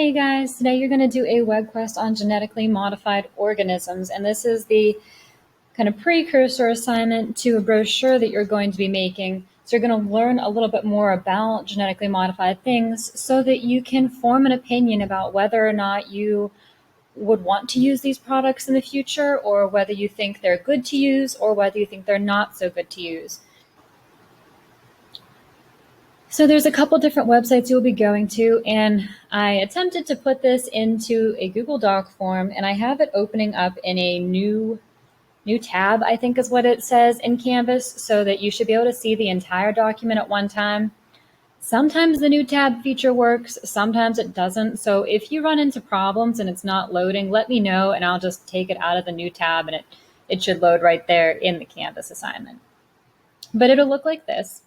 Hey guys, today you're going to do a web quest on genetically modified organisms, and this is the kind of precursor assignment to a brochure that you're going to be making. So you're going to learn a little bit more about genetically modified things so that you can form an opinion about whether or not you would want to use these products in the future, or whether you think they're good to use, or whether you think they're not so good to use. So there's a couple different websites you'll be going to, and I attempted to put this into a Google Doc form, and I have it opening up in a new tab, I think is what it says in Canvas, so that you should be able to see the entire document at one time. Sometimes the new tab feature works, sometimes it doesn't. So if you run into problems and it's not loading, let me know and I'll just take it out of the new tab and it should load right there in the Canvas assignment. But it'll look like this.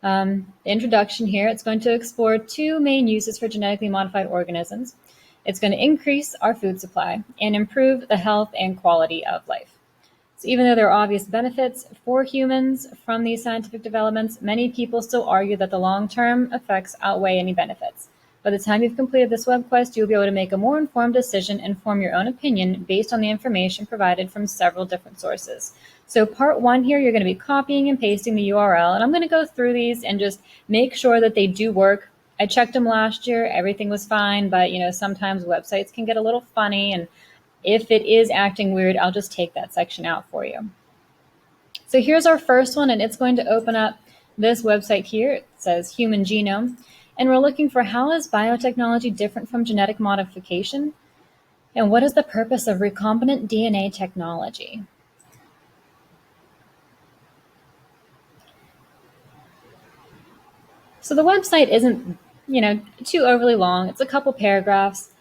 The introduction here, it's going to explore two main uses for genetically modified organisms. It's going to increase our food supply and improve the health and quality of life. So even though there are obvious benefits for humans from these scientific developments, many people still argue that the long-term effects outweigh any benefits. By the time you've completed this web quest, you'll be able to make a more informed decision and form your own opinion based on the information provided from several different sources. So part one here, you're going to be copying and pasting the URL, and I'm going to go through these and just make sure that they do work. I checked them last year, everything was fine, but sometimes websites can get a little funny, and if it is acting weird, I'll just take that section out for you. So here's our first one, and it's going to open up this website here. It says Human Genome, and we're looking for how is biotechnology different from genetic modification, and what is the purpose of recombinant DNA technology? So the website isn't, too overly long. It's a couple paragraphs,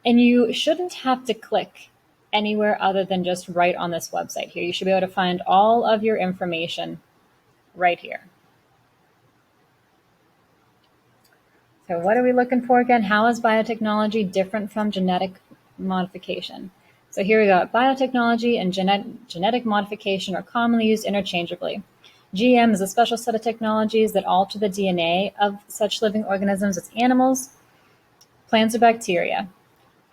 and you shouldn't have to click anywhere other than just right on this website here. You should be able to find all of your information right here. So what are we looking for again? How is biotechnology different from genetic modification? So here we go. Biotechnology and genetic modification are commonly used interchangeably. GM is a special set of technologies that alter the DNA of such living organisms as animals, plants, or bacteria.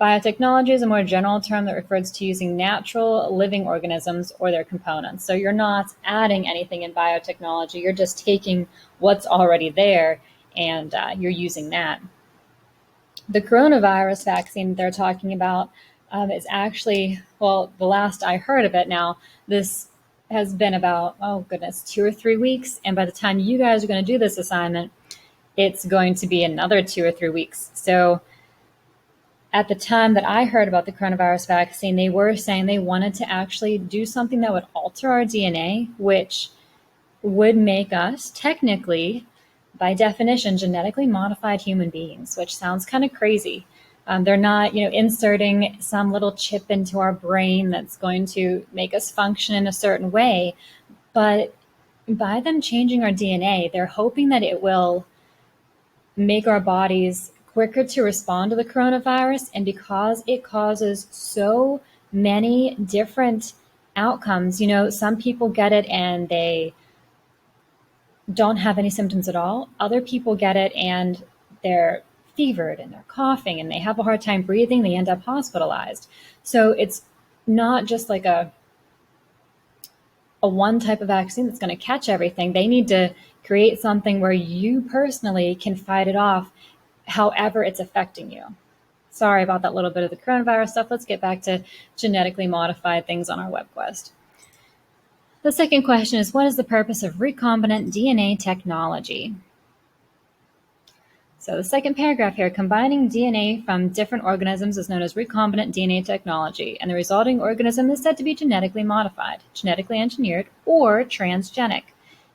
Biotechnology is a more general term that refers to using natural living organisms or their components. So you're not adding anything in biotechnology, you're just taking what's already there and you're using that. The coronavirus vaccine they're talking about is actually, well, the last I heard of it now, this has been about, 2 or 3 weeks. And by the time you guys are going to do this assignment, it's going to be another 2 or 3 weeks. So at the time that I heard about the coronavirus vaccine, they were saying they wanted to actually do something that would alter our DNA, which would make us technically, by definition, genetically modified human beings, which sounds kind of crazy. They're not, inserting some little chip into our brain that's going to make us function in a certain way. But by them changing our DNA, they're hoping that it will make our bodies quicker to respond to the coronavirus. And because it causes so many different outcomes, some people get it and they don't have any symptoms at all. Other people get it and they're fevered and they're coughing and they have a hard time breathing. They end up hospitalized. So it's not just like a one type of vaccine that's going to catch everything. They need to create something where you personally can fight it off however it's affecting you. Sorry about that little bit of the coronavirus stuff. Let's get back to genetically modified things on our web quest. The second question is, what is the purpose of recombinant DNA technology? So the second paragraph here, combining DNA from different organisms is known as recombinant DNA technology, and the resulting organism is said to be genetically modified, genetically engineered, or transgenic.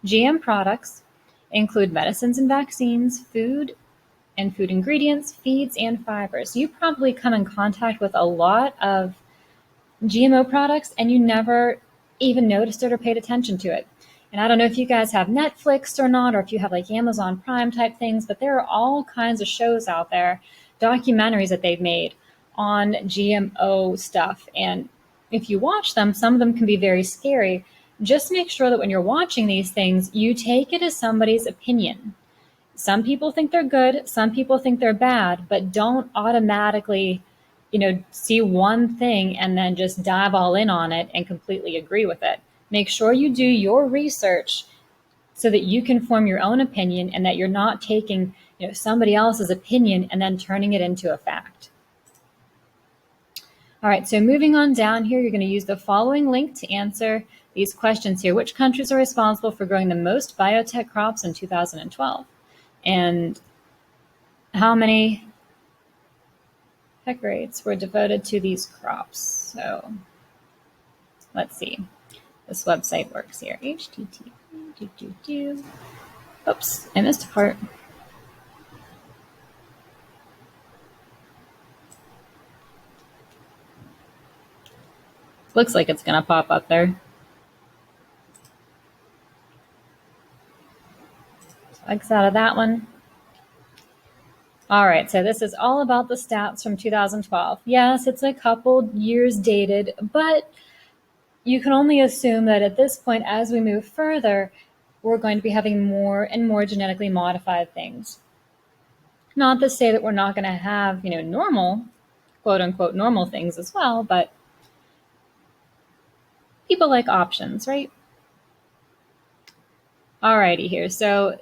GM products include medicines and vaccines, food and food ingredients, feeds, and fibers. You probably come in contact with a lot of GMO products and you never even noticed it or paid attention to it. And I don't know if you guys have Netflix or not, or if you have like Amazon Prime type things, but there are all kinds of shows out there, documentaries that they've made on GMO stuff. And if you watch them, some of them can be very scary. Just make sure that when you're watching these things, you take it as somebody's opinion. some people think they're good, some people think they're bad, but don't automatically, see one thing and then just dive all in on it and completely agree with it. Make sure you do your research so that you can form your own opinion and that you're not taking, somebody else's opinion and then turning it into a fact. All right, so moving on down here, you're going to use the following link to answer these questions here. Which countries are responsible for growing the most biotech crops in 2012? And how many hectares were devoted to these crops? So let's see. This website works here. HTTP. Oops, I missed a part. Looks like it's going to pop up there. So X out of that one. All right, so this is all about the stats from 2012. Yes, it's a couple years dated, but you can only assume that at this point, as we move further, we're going to be having more and more genetically modified things. Not to say that we're not going to have, normal, quote unquote, normal things as well, but people like options, right? Alrighty here. So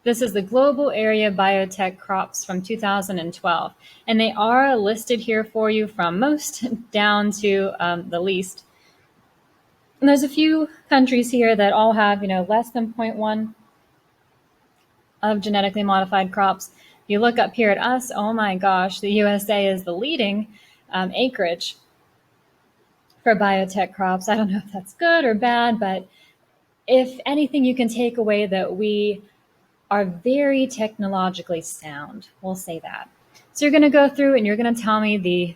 this is the global area biotech crops from 2012, and they are listed here for you from most down to the least. And there's a few countries here that all have, less than 0.1 of genetically modified crops. If you look up here at us, oh my gosh, the USA is the leading acreage for biotech crops. I don't know if that's good or bad, but if anything, you can take away that we are very technologically sound. We'll say that. So you're going to go through and you're going to tell me the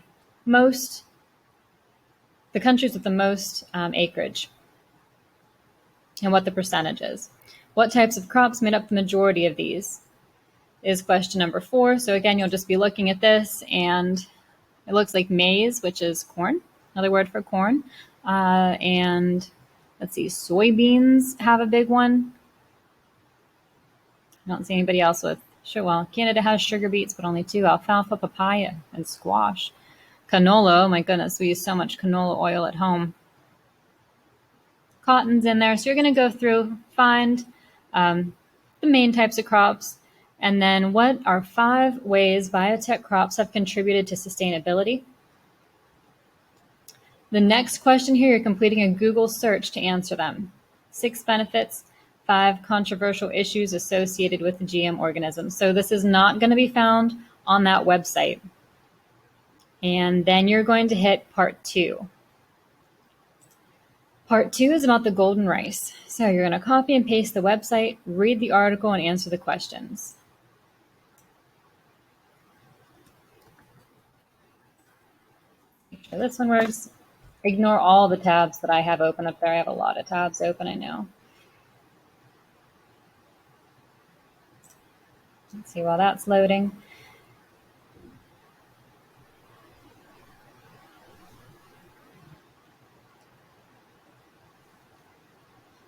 countries with the most acreage and what the percentage is. What types of crops made up the majority of these is question number 4. So again, you'll just be looking at this and it looks like maize, which is corn, another word for corn. And let's see, soybeans have a big one. I don't see anybody else with, sure, well, Canada has sugar beets, but only 2, alfalfa, papaya, and squash. Canola, oh my goodness, we use so much canola oil at home. Cotton's in there. So you're going to go through, find the main types of crops, and then what are 5 ways biotech crops have contributed to sustainability? The next question here, you're completing a Google search to answer them. 6 benefits, 5 controversial issues associated with the GM organisms. So this is not going to be found on that website. And then you're going to hit part 2. Part 2 is about the golden rice. So you're going to copy and paste the website, read the article, and answer the questions. Make sure this one works. Ignore all the tabs that I have open up there. I have a lot of tabs open, I know. Let's see while that's loading.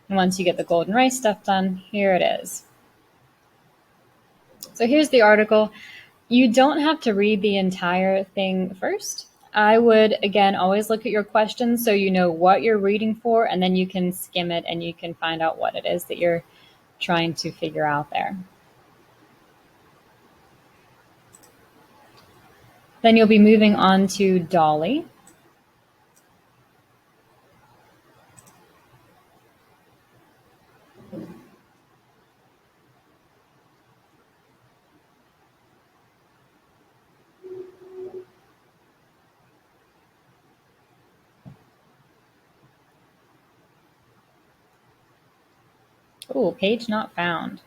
And once you get the golden rice stuff done, here it is. So here's the article. You don't have to read the entire thing first. I would, again, always look at your questions so you know what you're reading for, and then you can skim it and you can find out what it is that you're trying to figure out there. Then you'll be moving on to Dolly. Oh, page not found.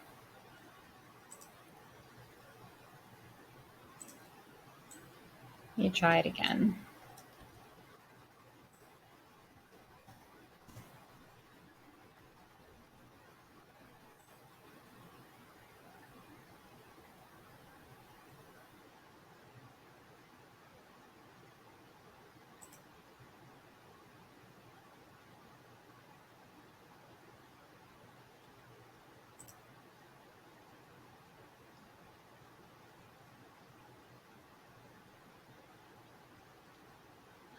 Let me try it again.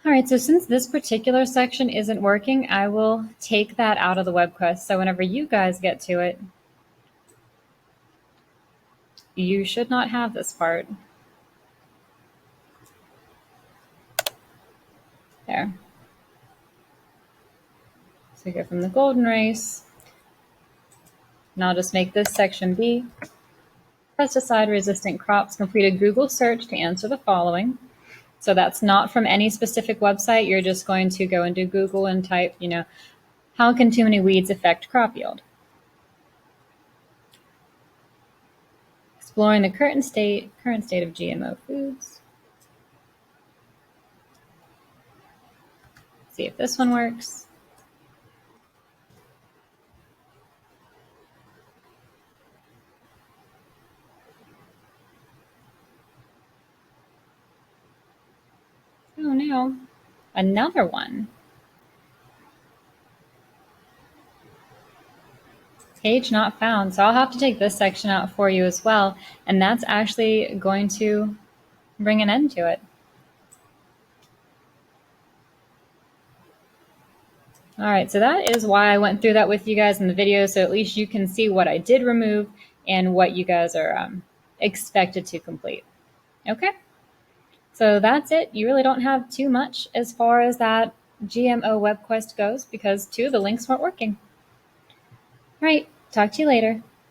All right, so since this particular section isn't working, I will take that out of the WebQuest. So whenever you guys get to it, you should not have this part. There. So go from the golden race. Now I'll just make this section B. Pesticide-resistant crops. Complete a Google search to answer the following. So that's not from any specific website. You're just going to go into Google and type, how can too many weeds affect crop yield? Exploring the current state of GMO foods. See if this one works. Oh no, another one. Page not found. So I'll have to take this section out for you as well. And that's actually going to bring an end to it. All right, so that is why I went through that with you guys in the video. So at least you can see what I did remove and what you guys are expected to complete. Okay, so that's it. You really don't have too much as far as that GMO WebQuest goes because 2 of the links weren't working. All right, talk to you later.